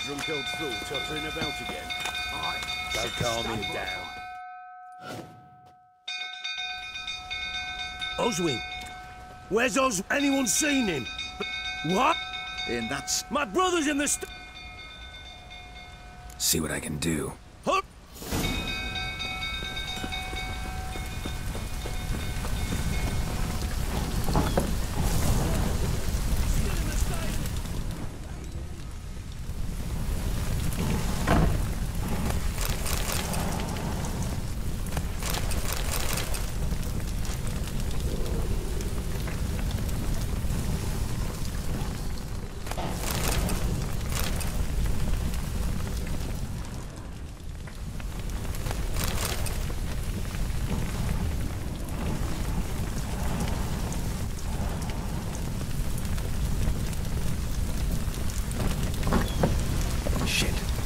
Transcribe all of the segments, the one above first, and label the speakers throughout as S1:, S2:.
S1: drunk old fool tottering about again. Don't calm him down. Oswin! Where's Oswin? Anyone seen him? What?
S2: And that's...
S1: My brother's in the
S3: See what I can do.
S1: Huh?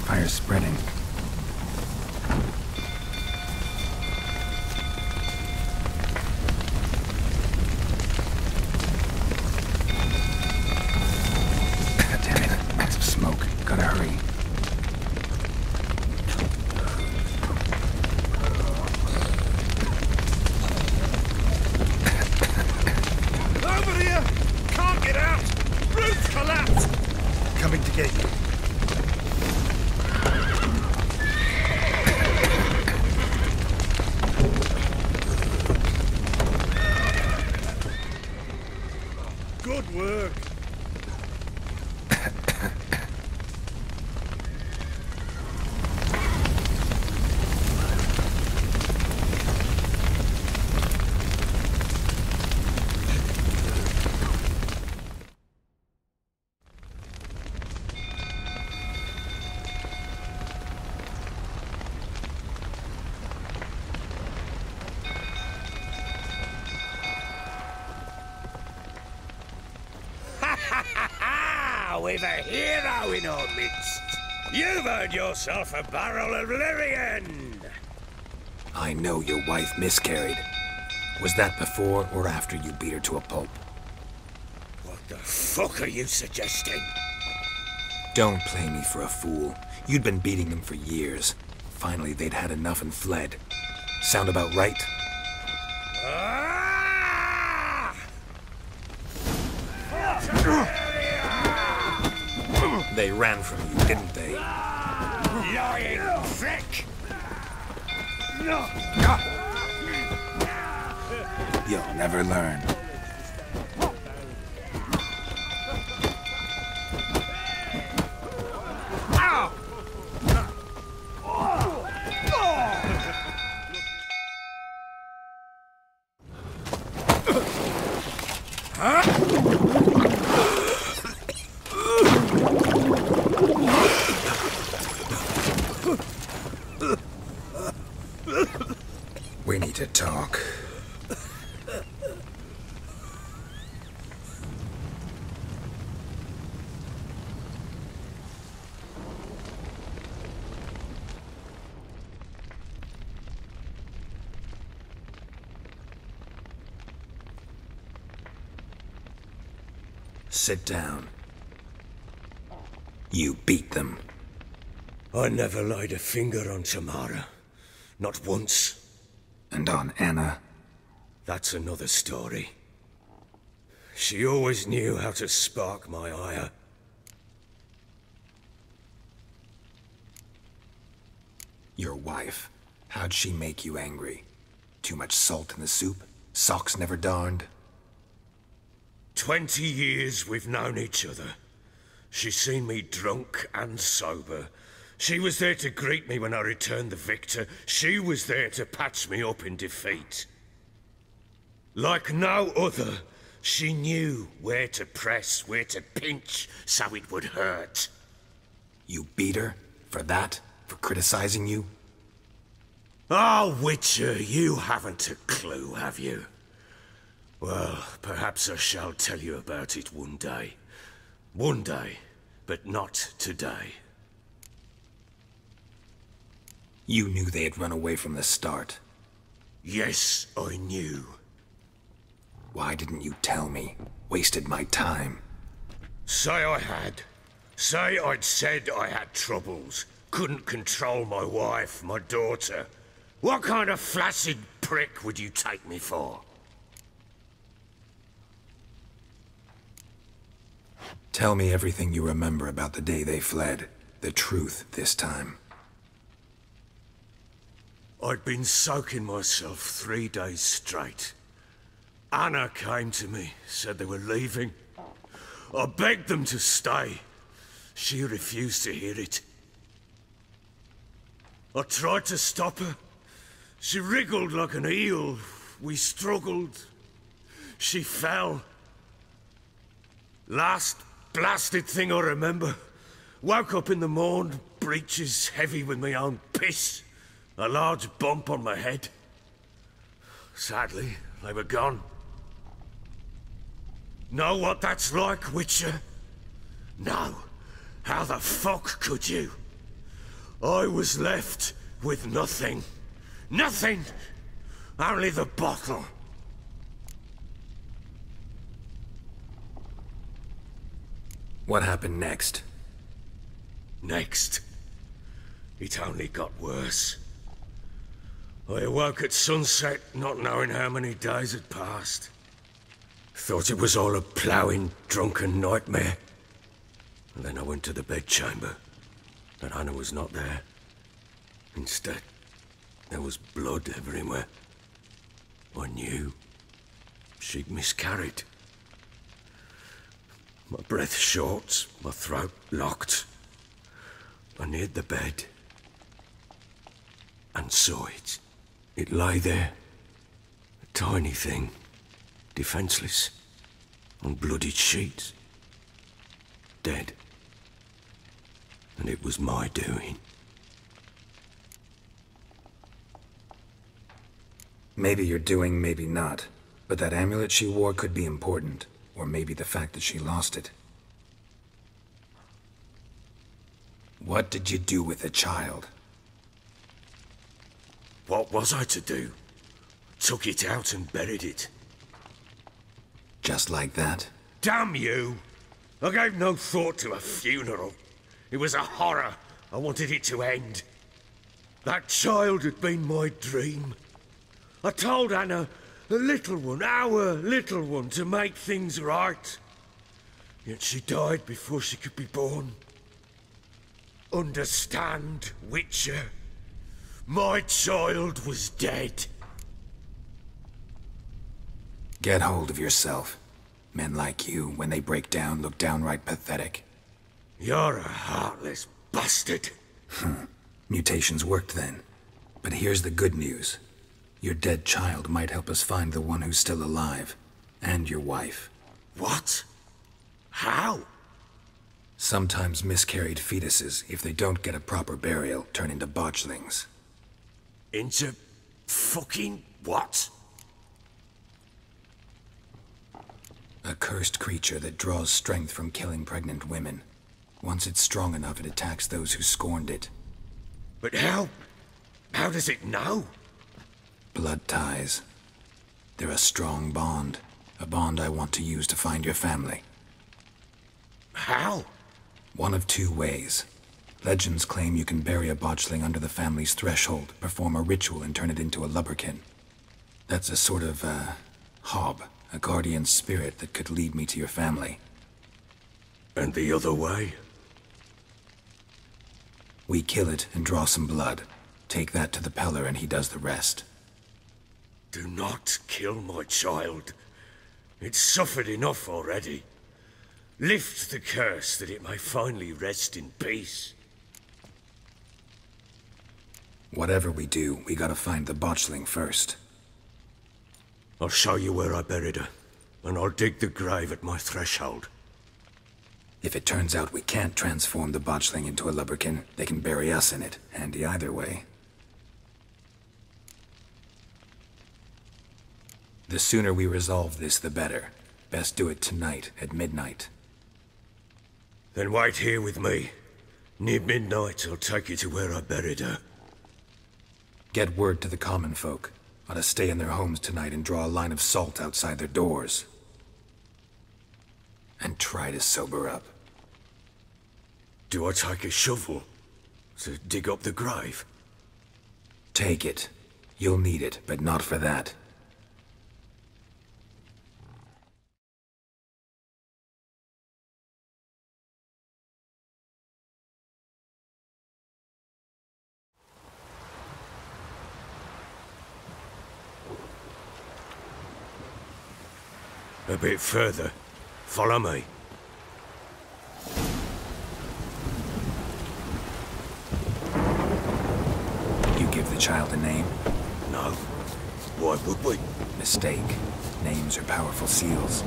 S3: Fire's spreading. Damn it, massive smoke. Gotta hurry.
S1: Over here! Can't get out! Roof collapsed!
S2: coming to get you.
S1: Good work. We've a hero in our midst. You've earned yourself a barrel of Lyrian.
S3: I know your wife miscarried. Was that before or after you beat her to a pulp?
S1: What the fuck are you suggesting?
S3: Don't play me for a fool. You'd been beating them for years. Finally, they'd had enough and fled. Sound about right?
S1: Ah!
S3: They ran from you, didn't they?
S1: Lying prick!
S3: You'll never learn. We need to talk. Sit down. You beat them.
S1: I never laid a finger on Temerian. Not once.
S3: And on Anna?
S1: That's another story. She always knew how to spark my ire.
S3: Your wife. How'd she make you angry? Too much salt in the soup? Socks never darned?
S1: 20 years we've known each other. She's seen me drunk and sober. She was there to greet me when I returned the victor. She was there to patch me up in defeat. Like no other, she knew where to press, where to pinch, so it would hurt.
S3: You beat her? For that? For criticizing you?
S1: Oh, Witcher, you haven't a clue, have you? Well, perhaps I shall tell you about it one day. One day, but not today.
S3: You knew they had run away from the start.
S1: Yes, I knew.
S3: Why didn't you tell me? Wasted my time.
S1: Say I had. Say I'd said I had troubles, couldn't control my wife, my daughter. What kind of flaccid prick would you take me for?
S3: Tell me everything you remember about the day they fled. The truth this time.
S1: I'd been soaking myself 3 days straight. Anna came to me, said they were leaving. I begged them to stay. She refused to hear it. I tried to stop her. She wriggled like an eel. We struggled. She fell. Last blasted thing I remember. Woke up in the morn, breeches heavy with my own piss. A large bump on my head. Sadly, they were gone. Know what that's like, Witcher? No. How the fuck could you? I was left with nothing. Nothing! Only the bottle.
S3: What happened next?
S1: Next, it only got worse. I awoke at sunset, not knowing how many days had passed. Thought it was all a ploughing, drunken nightmare. And then I went to the bedchamber, but Anna was not there. Instead, there was blood everywhere. I knew she'd miscarried. My breath short, my throat locked. I neared the bed and saw it. It lay there, a tiny thing, defenseless, on bloodied sheets, dead. And it was my doing.
S3: Maybe you're doing, maybe not. But that amulet she wore could be important. Or maybe the fact that she lost it. What did you do with the child?
S1: What was I to do? Took it out and buried it.
S3: Just like that?
S1: Damn you! I gave no thought to a funeral. It was a horror. I wanted it to end. That child had been my dream. I told Anna, the little one, our little one, to make things right. Yet she died before she could be born. Understand, Witcher? My child was dead.
S3: Get hold of yourself. Men like you, when they break down, look downright pathetic.
S1: You're a heartless bastard.
S3: Mutations worked then. But here's the good news. Your dead child might help us find the one who's still alive. And your wife.
S1: What? How?
S3: Sometimes miscarried fetuses, if they don't get a proper burial, turn into botchlings.
S1: Into fucking what?
S3: A cursed creature that draws strength from killing pregnant women. Once it's strong enough, it attacks those who scorned it.
S1: But how? How does it know?
S3: Blood ties. They're a strong bond. A bond I want to use to find your family.
S1: How?
S3: One of two ways. Legends claim you can bury a botchling under the family's threshold, perform a ritual, and turn it into a lubberkin. That's a sort of, hob. A guardian spirit that could lead me to your family.
S1: And the other way?
S3: We kill it and draw some blood. Take that to the Peller and he does the rest.
S1: Do not kill my child. It's suffered enough already. Lift the curse that it may finally rest in peace.
S3: Whatever we do, we gotta find the botchling first.
S1: I'll show you where I buried her, and I'll dig the grave at my threshold.
S3: If it turns out we can't transform the botchling into a lubberkin, they can bury us in it. Handy either way. The sooner we resolve this, the better. Best do it tonight, at midnight.
S1: Then wait here with me. Near midnight, I'll take you to where I buried her.
S3: Get word to the common folk. Ought to stay in their homes tonight and draw a line of salt outside their doors. And try to sober up.
S1: Do I take a shovel to dig up the grave?
S3: Take it. You'll need it, but not for that.
S1: A bit further. Follow me.
S3: You give the child a name?
S1: No. Why would we?
S3: Mistake. Names are powerful seals.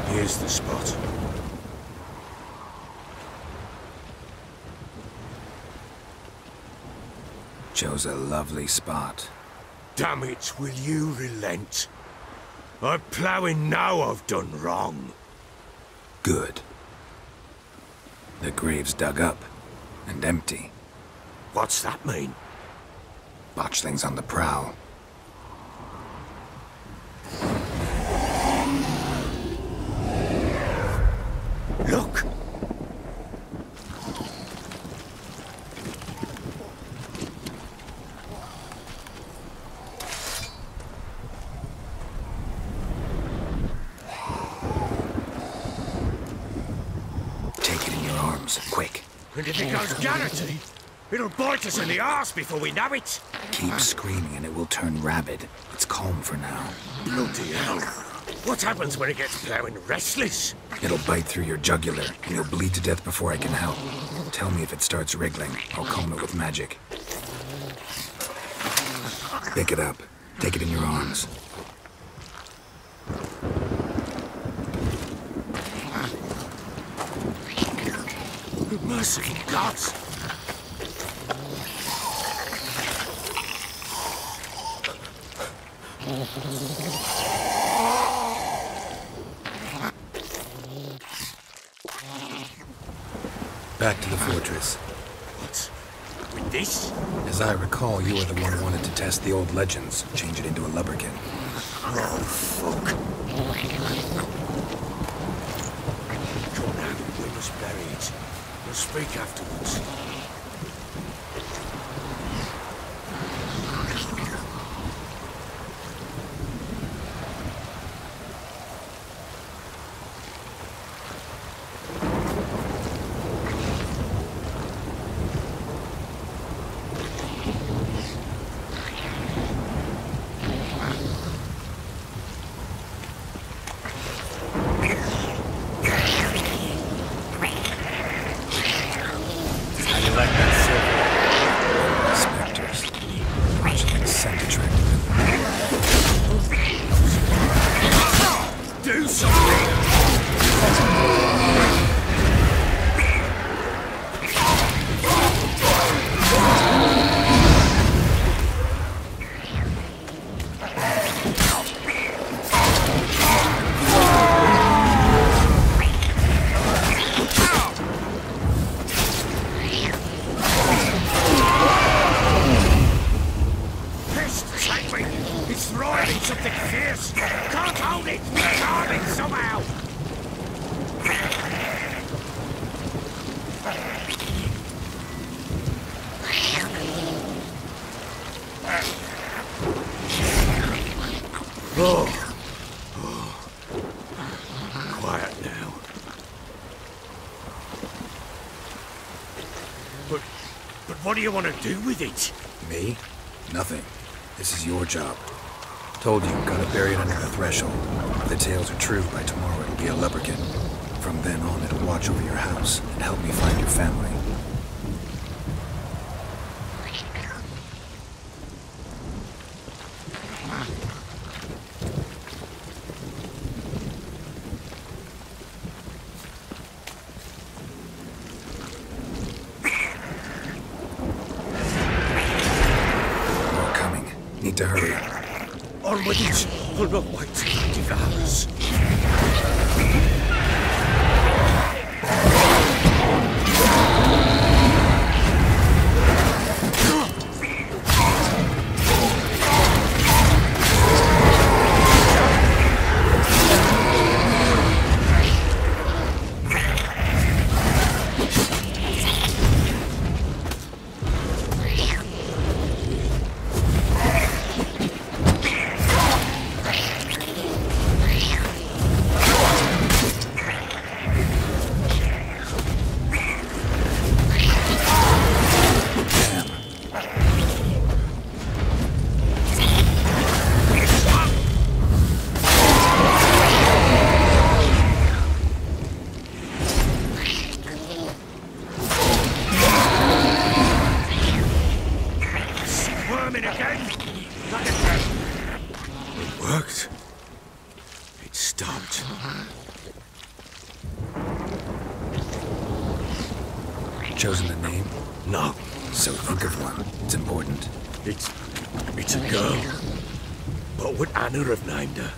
S1: Here's the spot.
S3: Chose a lovely spot.
S1: Damn it, will you relent? I'm ploughing now I've done wrong.
S3: Good. The grave's dug up and empty.
S1: What's that mean?
S3: Botchling's on the prowl.
S1: Look!
S3: Take it in your arms, quick.
S1: And if it goes Garrity, it'll bite us in the arse before we know it.
S3: Keep screaming and it will turn rabid. It's calm for now.
S1: Bloody hell. What happens when it gets ploughing restless?
S3: It'll bite through your jugular, and you'll bleed to death before I can help. Tell me if it starts wriggling. I'll calm it with magic. Pick it up. Take it in your arms.
S1: Merciful gods!
S3: Back to the fortress.
S1: What? With this?
S3: As I recall, you were the one who wanted to test the old legends, change it into a lubberkin.
S1: Oh, fuck. Come now, we must bury it. We'll speak afterwards. Quiet now. But what do you want to do with it?
S3: Me? Nothing. This is your job. Told you, gotta bury it under the threshold. If the tales are true, by tomorrow it'll be a lubberkin. From then on, it'll watch over your house and help me find your family. More coming. Need to hurry.
S1: On with it! We'll not wait till it devours.
S2: Again! Not again!
S1: It worked. It stopped.
S3: Chosen a name?
S1: No,
S3: So think of one. It's important.
S1: it's a girl. What would Anna have named her?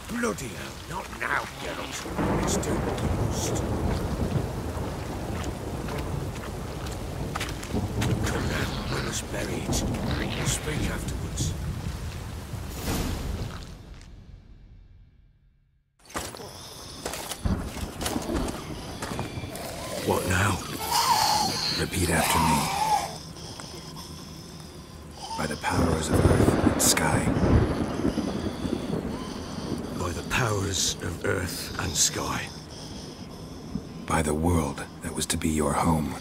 S2: Bloody hell, not now, Geralt. Let's do what we must.
S1: Come now, we must bury it. We'll speak afterwards. What now?
S3: Repeat after me. By the powers of earth and sky.
S1: By the powers of earth and sky.
S3: By the world that was to be your home.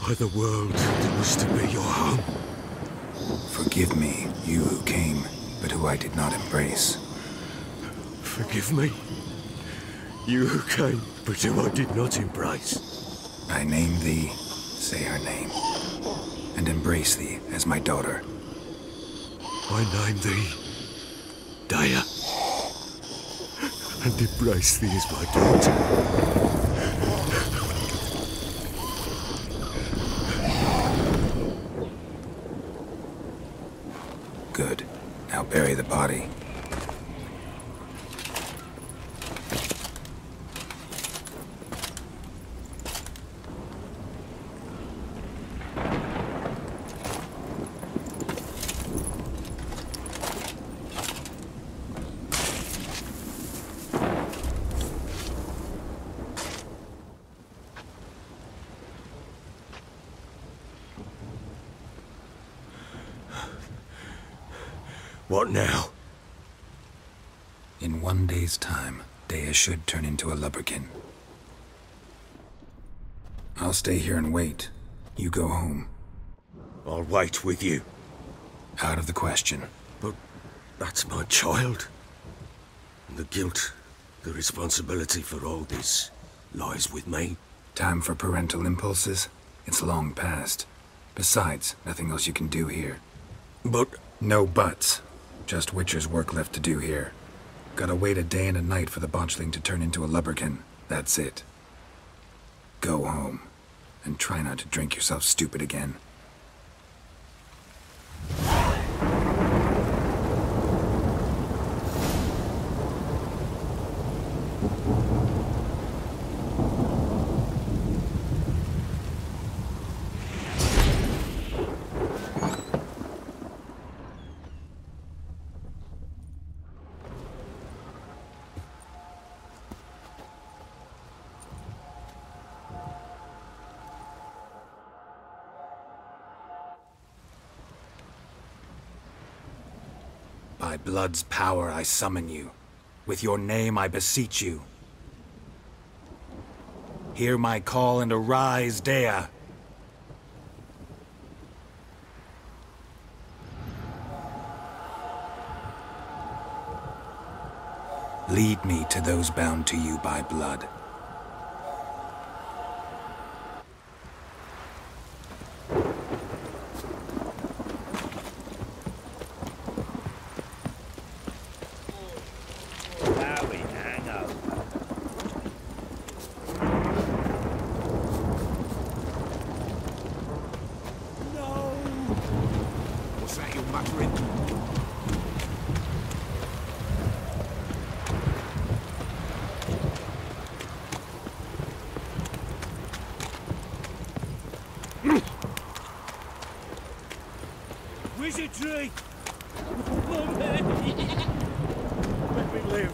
S1: By the world that was to be your home.
S3: Forgive me, you who came, but who I did not embrace.
S1: Forgive me. You who came, but who I did not embrace.
S3: I name thee, say her name, and embrace thee as my daughter.
S1: I name thee Daya, and embrace thee as my daughter.
S3: Good. Now bury the body.
S1: What now?
S3: In 1 day's time, Dea should turn into a lubberkin. I'll stay here and wait. You go home.
S1: I'll wait with you.
S3: Out of the question.
S1: But that's my child. And the guilt, the responsibility for all this lies with me.
S3: Time for parental impulses? It's long past. Besides, nothing else you can do here.
S1: But
S3: No buts. Just Witcher's work left to do here. Gotta wait a day and a night for the botchling to turn into a lubberkin. That's it. Go home. And try not to drink yourself stupid again. By blood's power I summon you. With your name I beseech you. Hear my call and arise, Dea. Lead me to those bound to you by blood.
S2: What's that you're muttering? Wizardry! Let me live.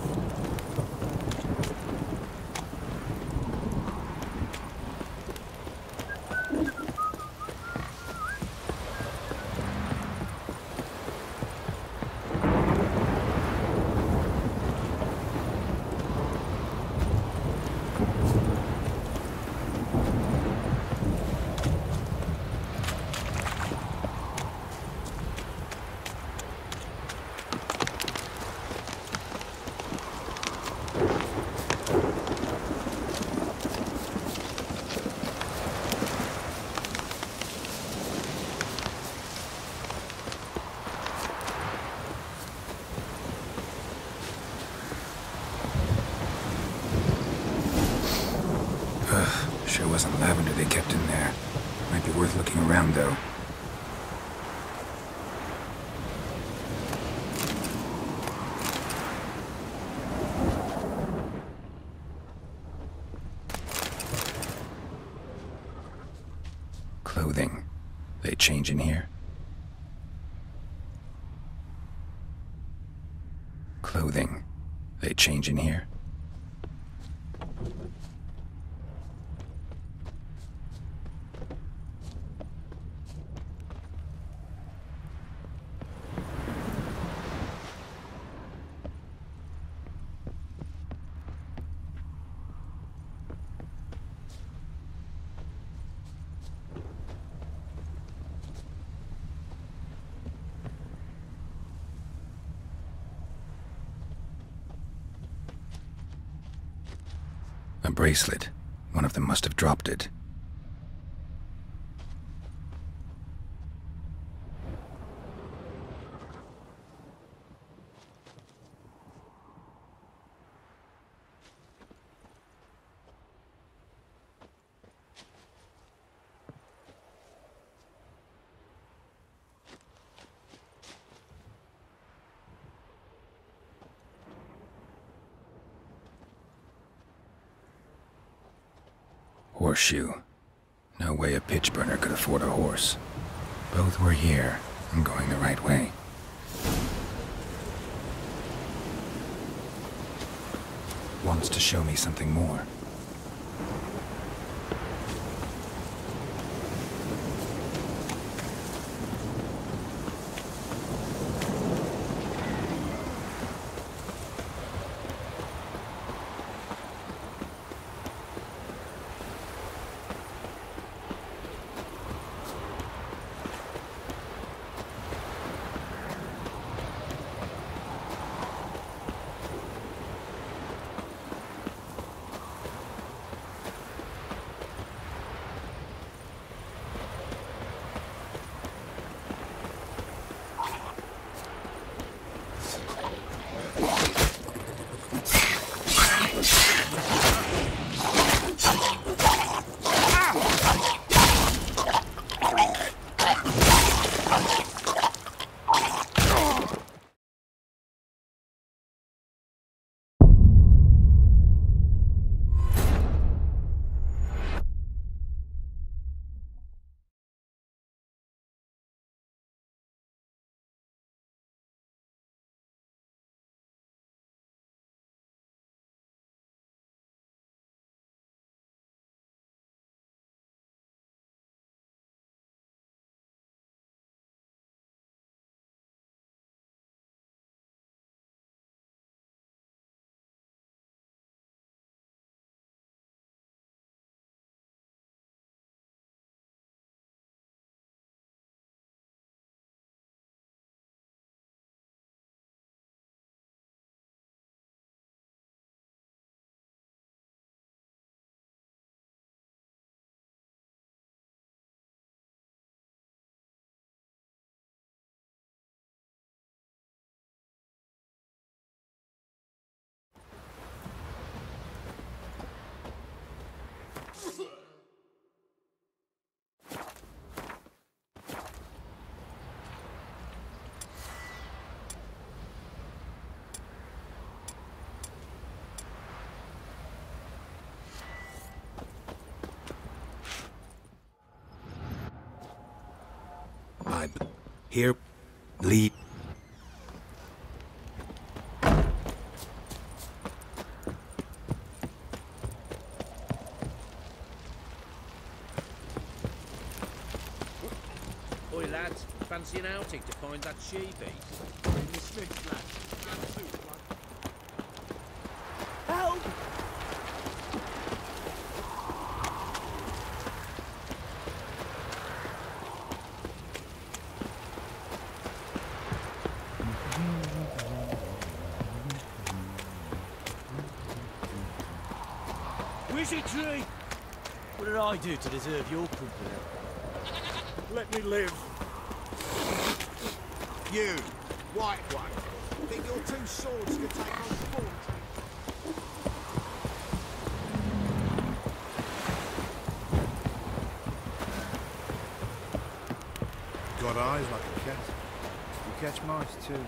S3: some lavender they kept in there. Might be worth looking around, though. Clothing. They change in here? Clothing. They change in here? A bracelet. One of them must have dropped it. Horseshoe. No way a pitch burner could afford a horse. Both were here. I'm going the right way. Wants to show me something more. Here, lead.
S2: Oi lads, fancy an outing to find that she-beast? Help!
S4: Wizzy tree! What did I do to deserve your company?
S1: Let me live.
S5: You, white one, think your two swords could take on 40? got eyes like a cat. You catch mice too.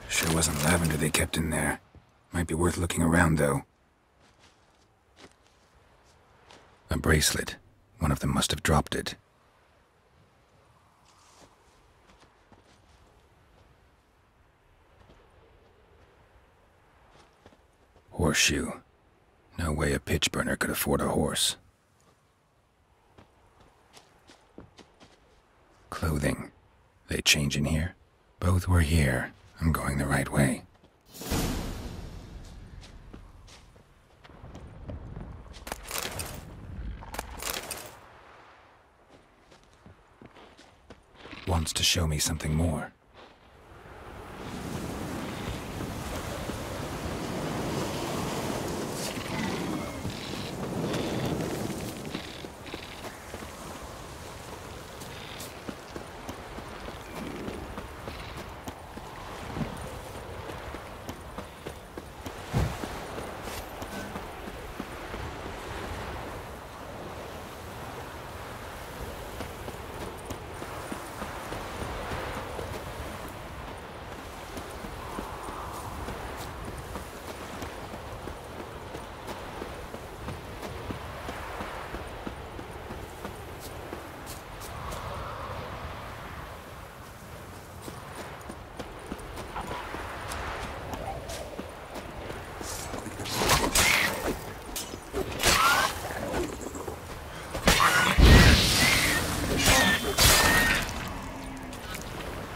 S3: Sure wasn't lavender they kept in there. Might be worth looking around, though. A bracelet. One of them must have dropped it. Horseshoe. No way a pitch burner could afford a horse. Clothing. They change in here? Both were here. I'm going the right way. Wants to show me something more.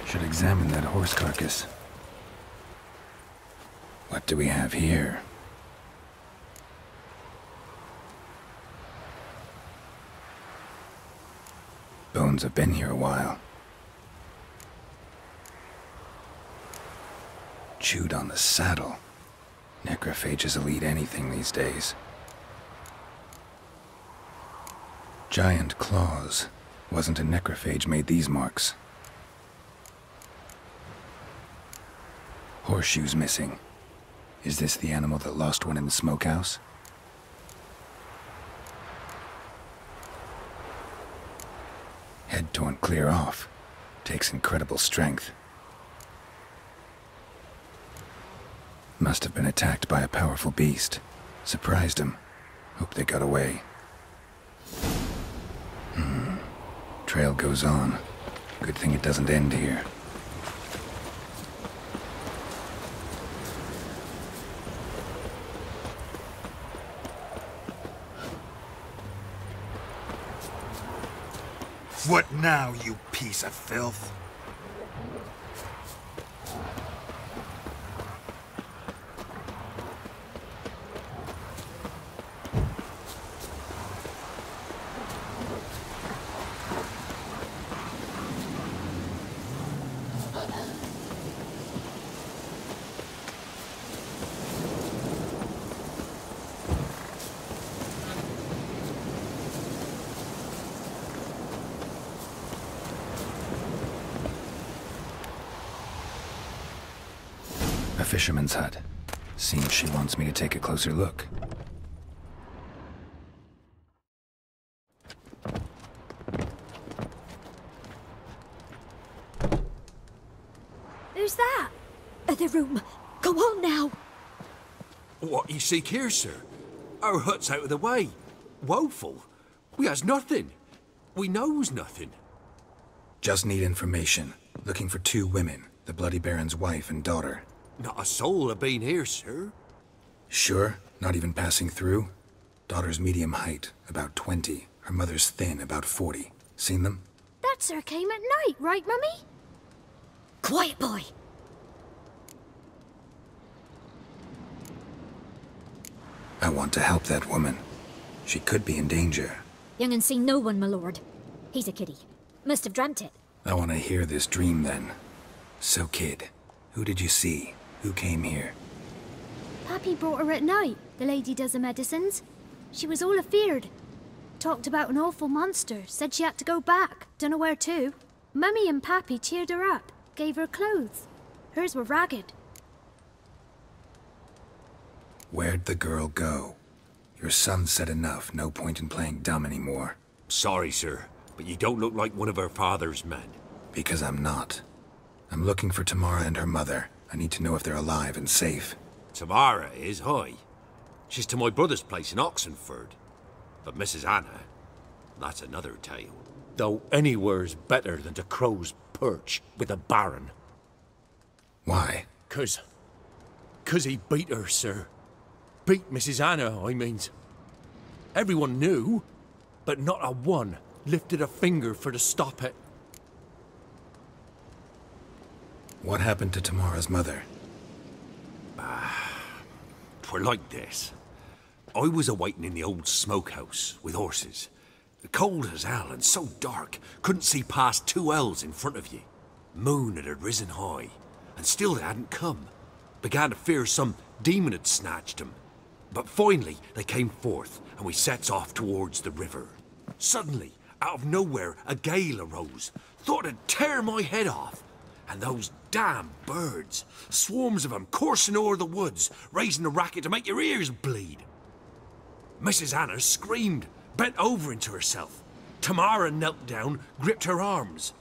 S3: Should examine that horse carcass. What do we have here? Bones have been here a while. Chewed on the saddle. Necrophages will eat anything these days. Giant claws. Wasn't a necrophage made these marks. Horseshoes missing. Is this the animal that lost one in the smokehouse? Head torn clear off. Takes incredible strength. Must have been attacked by a powerful beast. Surprised him. Hope they got away. Trail goes on. Good thing it doesn't end here.
S5: What now, you piece of filth?
S3: A fisherman's hut. Seems she wants me to take a closer look.
S6: Who's that? The room. Go on now.
S2: What you seek here, sir? Our hut's out of the way. Woeful. We has nothing. We knows nothing.
S3: Just need information. Looking for 2 women. The Bloody Baron's wife and daughter.
S2: Not a soul have been here, sir.
S3: Sure? Not even passing through? Daughter's medium height, about 20. Her mother's thin, about 40. Seen them?
S6: That sir came at night, right, Mummy? Quiet, boy.
S3: I want to help that woman. She could be in danger.
S6: Young and seen no one, my lord. He's a kiddie. Must have dreamt it.
S3: I want to hear this dream then. So, kid, who did you see? Who came here?
S6: Pappy brought her at night. The lady does the medicines. She was all afeared. Talked about an awful monster. Said she had to go back. Dunno where to. Mummy and Pappy cheered her up. Gave her clothes. Hers were ragged.
S3: Where'd the girl go? Your son said enough. No point in playing dumb anymore.
S2: Sorry, sir, but you don't look like one of her father's men.
S3: Because I'm not. I'm looking for Tamara and her mother. I need to know if they're alive and safe.
S2: Tamara is, hi. She's to my brother's place in Oxenford. But Mrs. Anna, that's another tale. Though anywhere's better than to Crow's Perch with a baron.
S3: Why?
S2: 'Cause he beat her, sir. Beat Mrs. Anna, I means. Everyone knew, but not a one lifted a finger for to stop it.
S3: What happened to Tamara's mother?
S2: 'Twere like this. I was awaiting in the old smokehouse with horses. Cold as hell and so dark, couldn't see past 2 ells in front of you. Moon had risen high, and still they hadn't come. Began to fear some demon had snatched them. But finally they came forth, and we sets off towards the river. Suddenly, out of nowhere, a gale arose. Thought it'd tear my head off. And those damn birds, swarms of them coursing o'er the woods, raising a racket to make your ears bleed. Mrs. Anna screamed, bent over into herself. Tamara knelt down, gripped her arms.